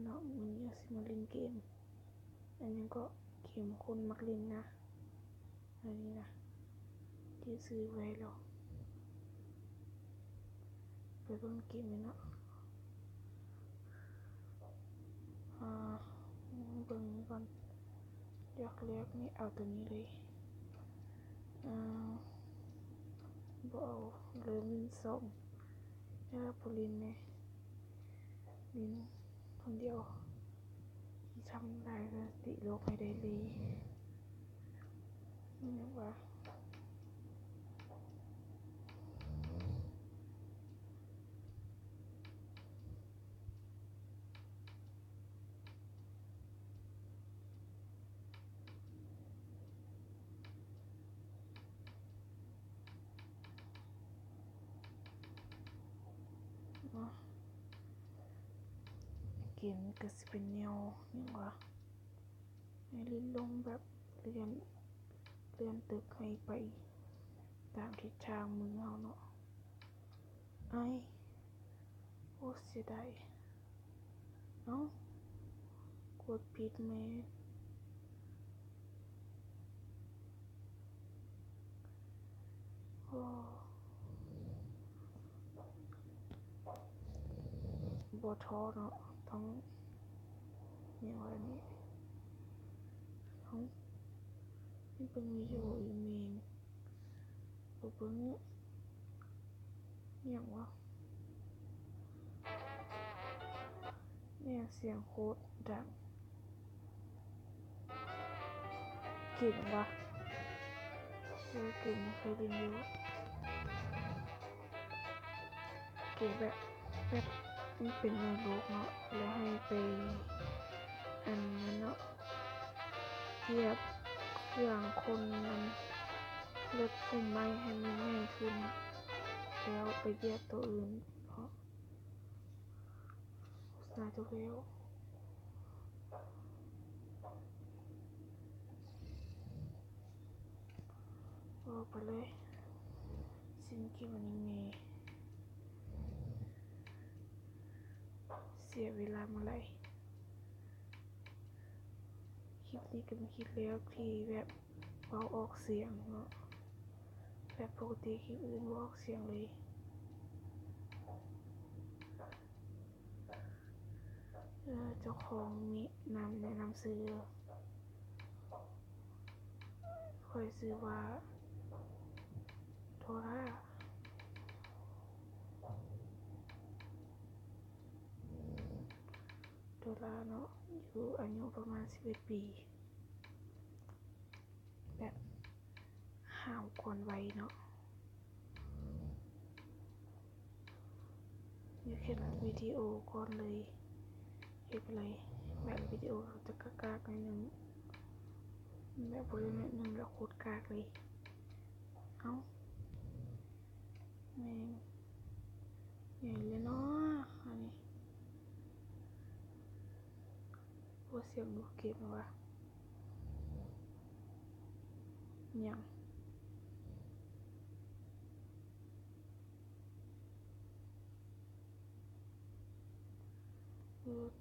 เนาะมื้อนี้สิมาเล่นเกมอันนี้ก็เกมคนมักเล่นนะอันนี้นะที่ซื้อไว้แล้วไปเบิ่งเกมเลยเนาะเบิ่งก่อนอยากแรกนี่เอาตัวนี้เลยบ่เอาเริ่มลิน2แล้วบ่ลินแน่ลินคนเดียวที่ทำได้ก็ติโลกให้ได้เลยนี่ว่าเกมนี้ก็สิเป็นแนวนี่ว่าให้ลิ้นลงแบบเลื่อนตึกให้ไปตามทิศทางมือเอาเนาะโเสียดายกดผิดแม่บ่ท้อเนาะต้องอย่างว่านี้นี่เป็นวิดีโออีเมลบ่เบิ่งอย่างว่าเนี่ยเสียงโคตรดังเก่งว่ะเก่งเคยเรียนอยู่เก่งแบบมันเป็นในโลกเนาะแล้วให้ไปอันนั้นเนาะเหยียบเครื่องคนมันลดปุ่มไม้ให้มันง่ายขึ้นแล้วไปเหยียบตัวอื่นเพราะสาธุแล้วไปเลยสิ่งที่วันนี้มีเสียเวลาเมื่อไหร่คลิปนี้ก็เป็นคลิปแล้วที่แบบเว้าออกเสียงเนาะแบบปกติคลิปอื่นเว้าออกเสียงเลยเจ้าของมีแนะนำซื้อค่อยซื้อว่าโทราเนาะอยู่อายุประมาณ11 ปีแบบห่าวก่อนวัยเนาะอยากเห็นวิดีโอก่อนเลยเห็นอะไรแบบวิดีโอจะกากๆหน่อยนึงแบบบริเวณนึงแล้วโคตรกากเลยแม่งใหญ่เลยเนาะอันนี้ว่าเสียงดูเก็บวะอย่าง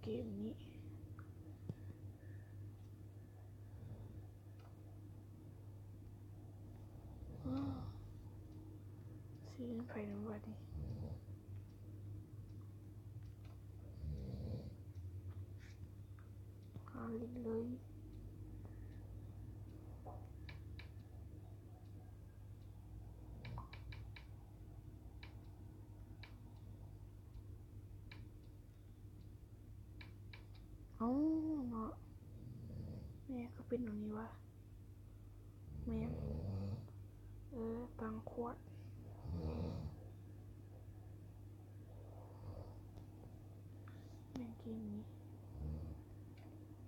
เกมนี้ซื้อไปน้ำวัดนี่ลิ้นเลยเนาะแม่ก็เป็นอย่างนี้วะแม่ตังขวดแม่เกมนี้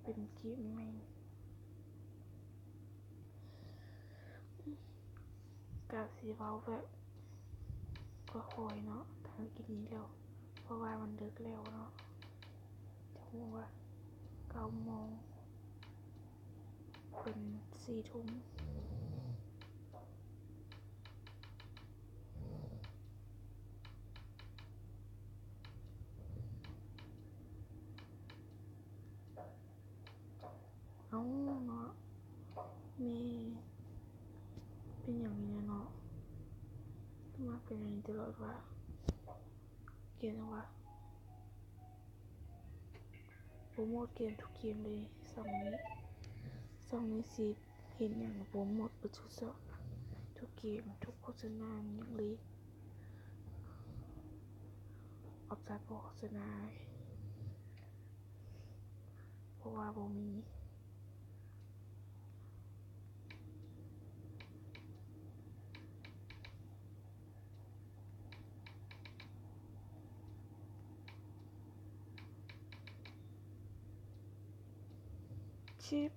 เป็นเกมใหม่กาสีเว้าแบบก็คอยเนาะทางกินนี้แล้วเพราะว่ามันดึกแล้วเนาะจะพูดว่า9 โมงเป็น4 ทุ่ม เอาเนาะแม่เป็นอย่างนี้เนาะต้องมาเป็นอย่างนี้ตลอดว่าเกมนะวะโปรโมทเกมทุกเกมเลย2 ใน 10เห็นอย่างโปรโมทประทุกทุกเกมทุกโฆษณาอย่างเลยออกจากโฆษณาเพราะว่าบ่มีชิป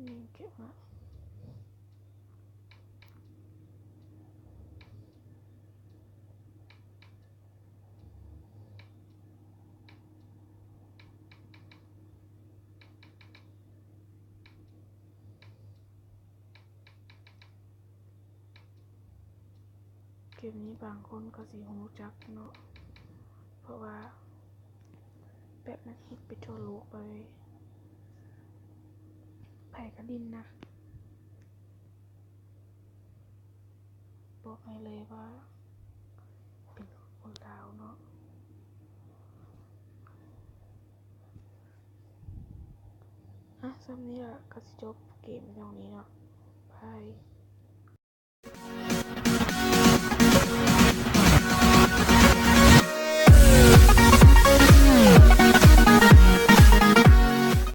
นี่เก็บมาเกมนี้บางคนก็สิรู้จักเนาะเพราะว่าแบบมันฮิตไปทั่วโลกเลยไผก็ดินนะบอกให้เลยว่าเป็นคนลาวเนาะซ้ำนี้ล่ะก็สิจบเกมตรงนี้เนาะบาย